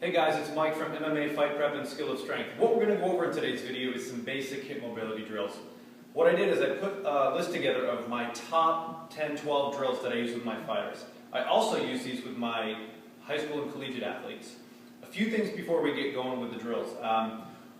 Hey guys, it's Mike from MMA Fight Prep and Skill of Strength. What we're going to go over in today's video is some basic hip mobility drills. What I did is I put a list together of my top 10, 12 drills that I use with my fighters. I also use these with my high school and collegiate athletes. A few things before we get going with the drills.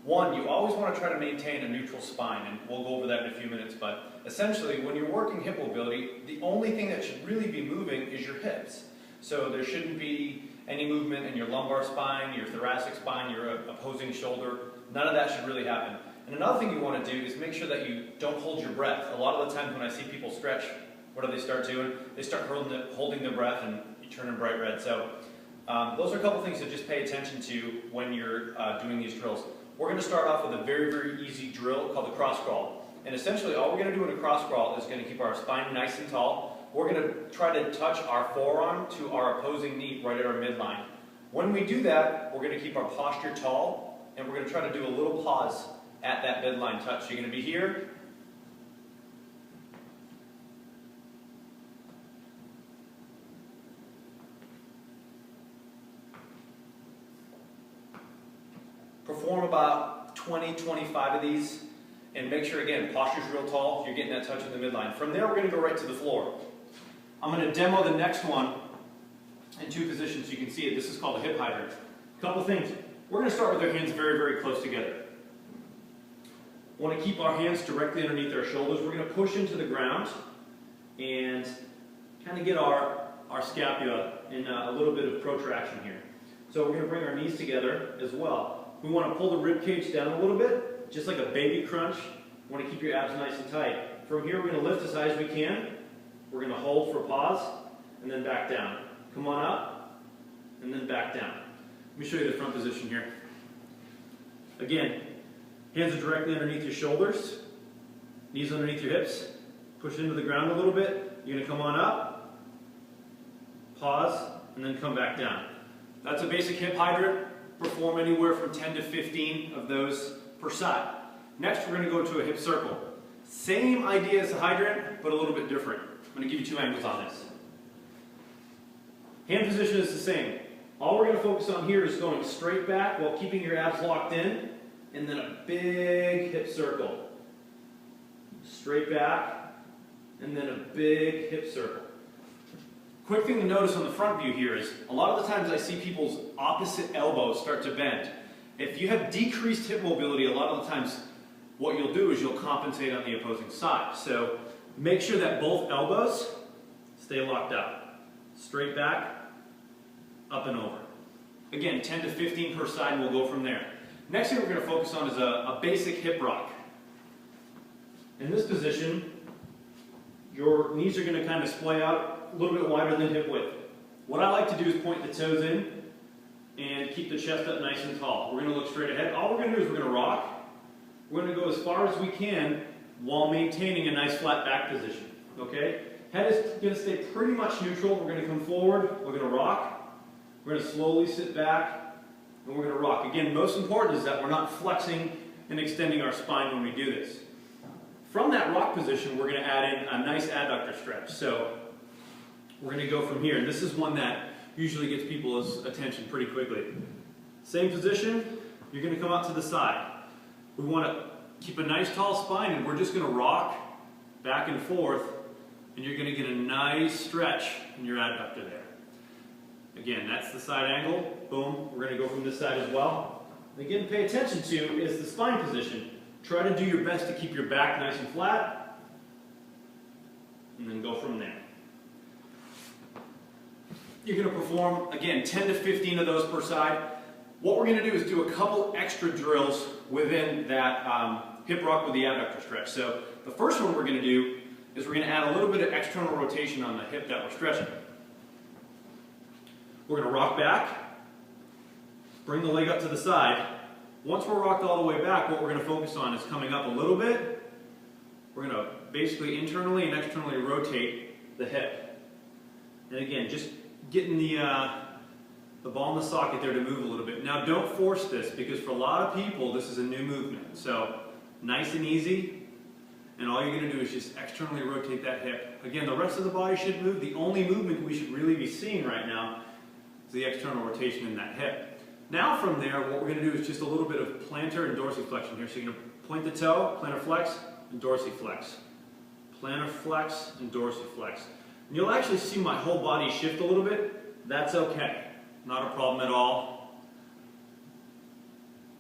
One, you always want to try to maintain a neutral spine, and we'll go over that in a few minutes, but essentially when you're working hip mobility, the only thing that should really be moving is your hips. So there shouldn't be any movement in your lumbar spine, your thoracic spine, your opposing shoulder. None of that should really happen. And another thing you want to do is make sure that you don't hold your breath. A lot of the times when I see people stretch, what do they start doing? They start holding their breath and you turn them bright red. So those are a couple things to just pay attention to when you're doing these drills. We're going to start off with a very, very easy drill called the cross crawl. And essentially all we're going to do in a cross crawl is going to keep our spine nice and tall. We're going to try to touch our forearm to our opposing knee right at our midline. When we do that, we're going to keep our posture tall, and we're going to try to do a little pause at that midline touch. So you're going to be here. Perform about 20, 25 of these, and make sure, again, posture's real tall. You're getting that touch in the midline. From there, we're going to go right to the floor. I'm going to demo the next one in two positions so you can see it. This is called a hip hydrant. A couple things. We're going to start with our hands very, very close together. We want to keep our hands directly underneath our shoulders. We're going to push into the ground and kind of get our scapula in a little bit of protraction here. So we're going to bring our knees together as well. We want to pull the rib cage down a little bit, just like a baby crunch. We want to keep your abs nice and tight. From here, we're going to lift as high as we can. We're going to hold for pause, and then back down. Come on up, and then back down. Let me show you the front position here. Again, hands are directly underneath your shoulders, knees underneath your hips. Push into the ground a little bit. You're going to come on up, pause, and then come back down. That's a basic hip hydrant. Perform anywhere from 10 to 15 of those per side. Next, we're going to go to a hip circle. Same idea as the hydrant, but a little bit different. I'm going to give you two angles on this. Hand position is the same. All we're going to focus on here is going straight back while keeping your abs locked in, and then a big hip circle. Straight back, and then a big hip circle. Quick thing to notice on the front view here is, a lot of the times I see people's opposite elbows start to bend. If you have decreased hip mobility, a lot of the times what you'll do is you'll compensate on the opposing side. So make sure that both elbows stay locked up. Straight back, up and over. Again, 10 to 15 per side, and we'll go from there. Next thing we're going to focus on is a basic hip rock. In this position, your knees are going to kind of splay out a little bit wider than hip width. What I like to do is point the toes in and keep the chest up nice and tall. We're going to look straight ahead. All we're going to do is we're going to rock. We're going to go as far as we can while maintaining a nice flat back position. Okay? Head is going to stay pretty much neutral. We're going to come forward. We're going to rock. We're going to slowly sit back, and we're going to rock. Again, most important is that we're not flexing and extending our spine when we do this. From that rock position, we're going to add in a nice adductor stretch. So we're going to go from here. And this is one that usually gets people's attention pretty quickly. Same position, you're going to come out to the side. We want to keep a nice tall spine, and we're just going to rock back and forth, and you're going to get a nice stretch in your adductor there. Again, that's the side angle. Boom. We're going to go from this side as well. And again, pay attention to is the spine position. Try to do your best to keep your back nice and flat, and then go from there. You're going to perform, again, 10 to 15 of those per side. What we're going to do is do a couple extra drills within that hip rock with the adductor stretch. So the first one we're going to do is we're going to add a little bit of external rotation on the hip that we're stretching. We're going to rock back, bring the leg up to the side. Once we're rocked all the way back, what we're going to focus on is coming up a little bit. We're going to basically internally and externally rotate the hip. And again, just getting the ball in the socket there to move a little bit. Now don't force this, because for a lot of people this is a new movement. So nice and easy, and all you're going to do is just externally rotate that hip. Again, the rest of the body should move. The only movement we should really be seeing right now is the external rotation in that hip. Now from there, what we're going to do is just a little bit of plantar and dorsiflexion here. So you're going to point the toe, plantar flex, and dorsiflex. Plantar flex and dorsiflex. And you'll actually see my whole body shift a little bit. That's okay. Not a problem at all.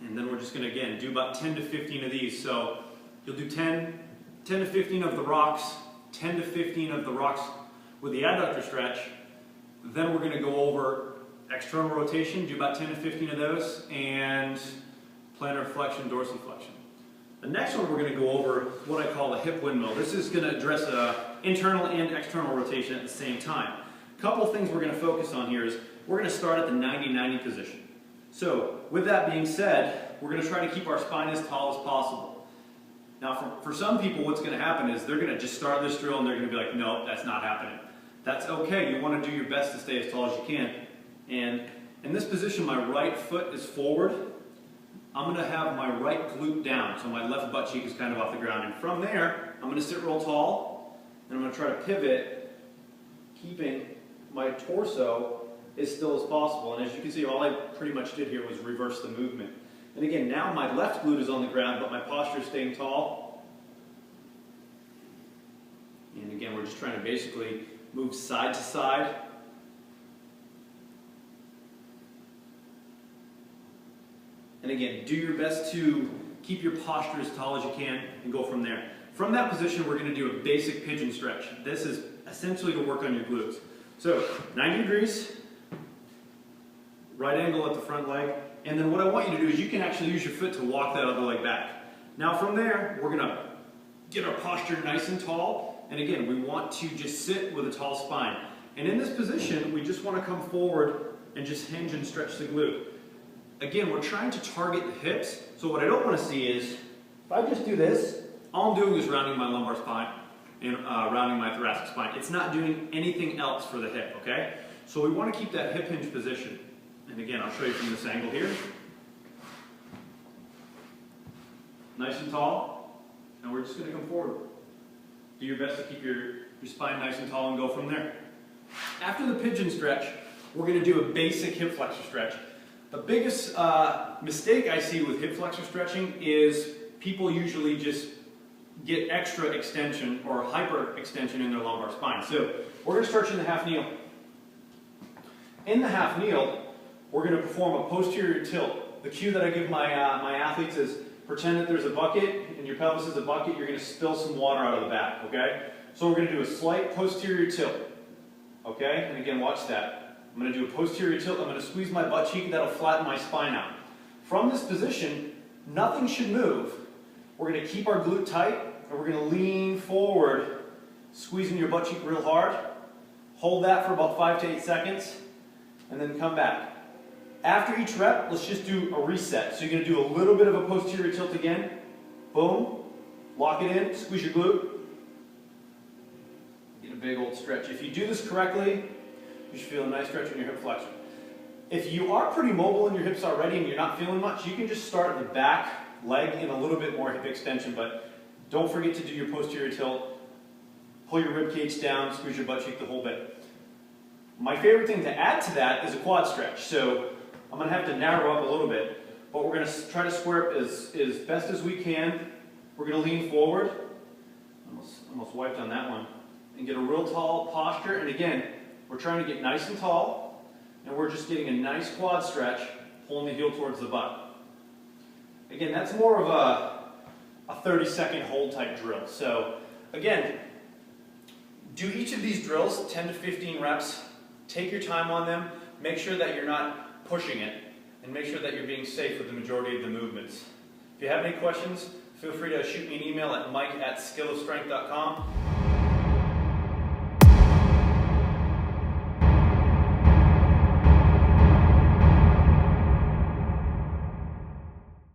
And then we're just going to, again, do about 10 to 15 of these. So you'll do 10 to 15 of the rocks, 10 to 15 of the rocks with the adductor stretch. Then we're going to go over external rotation, do about 10 to 15 of those, and plantar flexion, dorsiflexion. The next one we're going to go over what I call a hip windmill. This is going to address internal and external rotation at the same time. A couple of things we're going to focus on here is we're going to start at the 90-90 position. So with that being said, we're going to try to keep our spine as tall as possible. Now for some people what's going to happen is they're going to just start this drill and they're going to be like, no, that's not happening. That's okay. You want to do your best to stay as tall as you can. And in this position, my right foot is forward. I'm going to have my right glute down, so my left butt cheek is kind of off the ground. And from there, I'm going to sit real tall, and I'm going to try to pivot, keeping my torso as still as possible. And as you can see, all I pretty much did here was reverse the movement. And again, now my left glute is on the ground, but my posture is staying tall. And again, we're just trying to basically move side to side. And again, do your best to keep your posture as tall as you can and go from there. From that position, we're going to do a basic pigeon stretch. This is essentially to work on your glutes. So 90 degrees, right angle at the front leg, and then what I want you to do is you can actually use your foot to walk that other leg back. Now from there, we're going to get our posture nice and tall, and again, we want to just sit with a tall spine. And in this position, we just want to come forward and just hinge and stretch the glute. Again, we're trying to target the hips, so what I don't want to see is, if I just do this, all I'm doing is rounding my lumbar spine and rounding my thoracic spine. It's not doing anything else for the hip, okay? So we want to keep that hip hinge position. And again, I'll show you from this angle here. Nice and tall, and we're just going to come forward. Do your best to keep your spine nice and tall and go from there. After the pigeon stretch, we're going to do a basic hip flexor stretch. The biggest mistake I see with hip flexor stretching is people usually just get extra extension or hyper extension in their lumbar spine. So we're going to start in the half kneel. In the half kneel, we're going to perform a posterior tilt. The cue that I give my athletes is pretend that there's a bucket and your pelvis is a bucket. You're going to spill some water out of the back, okay? So we're going to do a slight posterior tilt, okay? And again, watch that. I'm going to do a posterior tilt. I'm going to squeeze my butt cheek, and that'll flatten my spine out. From this position, nothing should move. We're going to keep our glute tight, and we're going to lean forward, squeezing your butt cheek real hard. Hold that for about 5 to 8 seconds, and then come back. After each rep, let's just do a reset. So you're going to do a little bit of a posterior tilt again. Boom. Lock it in. Squeeze your glute. Get a big old stretch. If you do this correctly, you should feel a nice stretch in your hip flexor. If you are pretty mobile in your hips already and you're not feeling much, you can just start the back leg in a little bit more hip extension, but don't forget to do your posterior tilt. Pull your rib cage down, squeeze your butt cheek the whole bit. My favorite thing to add to that is a quad stretch. So I'm going to have to narrow up a little bit, but we're going to try to square up as best as we can. We're going to lean forward. Almost wiped on that one. And get a real tall posture. And again, we're trying to get nice and tall, and we're just getting a nice quad stretch, pulling the heel towards the butt. Again, that's more of a 30-second hold type drill. So again, do each of these drills, 10 to 15 reps. Take your time on them. Make sure that you're not pushing it, and make sure that you're being safe with the majority of the movements. If you have any questions, feel free to shoot me an email at mike@skillofstrength.com.